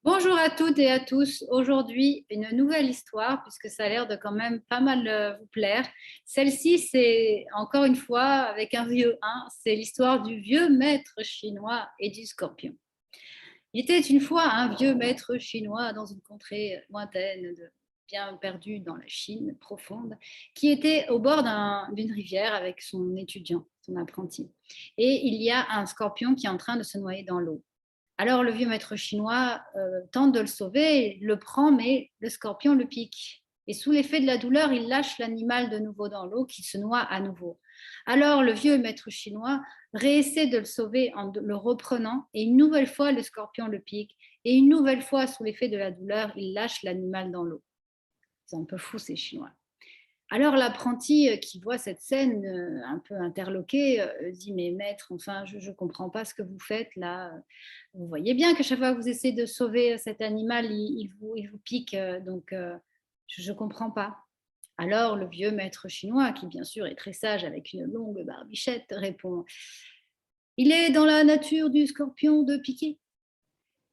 Bonjour à toutes et à tous. Aujourd'hui, une nouvelle histoire, puisque ça a l'air de quand même pas mal vous plaire. Celle-ci, c'est encore une fois avec un vieux 1, c'est l'histoire du vieux maître chinois et du scorpion. Il était une fois un vieux maître chinois dans une contrée lointaine, bien perdue dans la Chine profonde, qui était au bord d'une rivière avec son étudiant, son apprenti. Et il y a un scorpion qui est en train de se noyer dans l'eau. Alors le vieux maître chinois tente de le sauver, le prend, mais le scorpion le pique. Et sous l'effet de la douleur, il lâche l'animal de nouveau dans l'eau, qui se noie à nouveau. Alors le vieux maître chinois réessaie de le sauver en le reprenant, et une nouvelle fois, le scorpion le pique, et une nouvelle fois, sous l'effet de la douleur, il lâche l'animal dans l'eau. C'est un peu fou, ces Chinois. Alors l'apprenti qui voit cette scène un peu interloqué dit mais maître, enfin je ne comprends pas ce que vous faites là. Vous voyez bien que chaque fois que vous essayez de sauver cet animal, il vous pique, donc je ne comprends pas. Alors le vieux maître chinois, qui bien sûr est très sage avec une longue barbichette, répond: il est dans la nature du scorpion de piquer,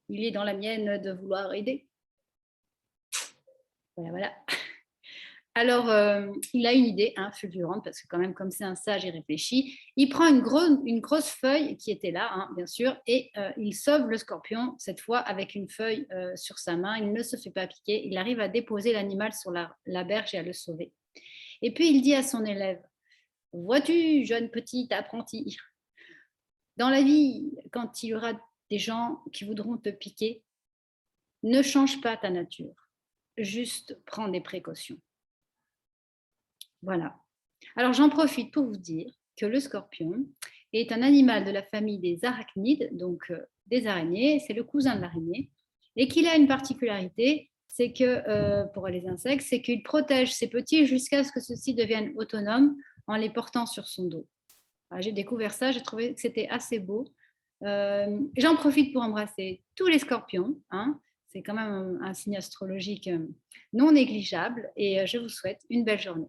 il est dans la mienne de vouloir aider. Voilà, voilà. Alors, il a une idée fulgurante, parce que quand même, comme c'est un sage, il réfléchit. Il prend une grosse feuille qui était là, hein, bien sûr, et il sauve le scorpion, cette fois avec une feuille sur sa main. Il ne se fait pas piquer. Il arrive à déposer l'animal sur la berge et à le sauver. Et puis, il dit à son élève: vois-tu, jeune petit apprenti, dans la vie, quand il y aura des gens qui voudront te piquer, ne change pas ta nature. Juste prends des précautions. Voilà. Alors j'en profite pour vous dire que le scorpion est un animal de la famille des arachnides, donc des araignées, c'est le cousin de l'araignée, et qu'il a une particularité, c'est que pour les insectes, c'est qu'il protège ses petits jusqu'à ce que ceux-ci deviennent autonomes en les portant sur son dos. Voilà, j'ai découvert ça, j'ai trouvé que c'était assez beau. J'en profite pour embrasser tous les scorpions, hein. C'est quand même un signe astrologique non négligeable, et je vous souhaite une belle journée.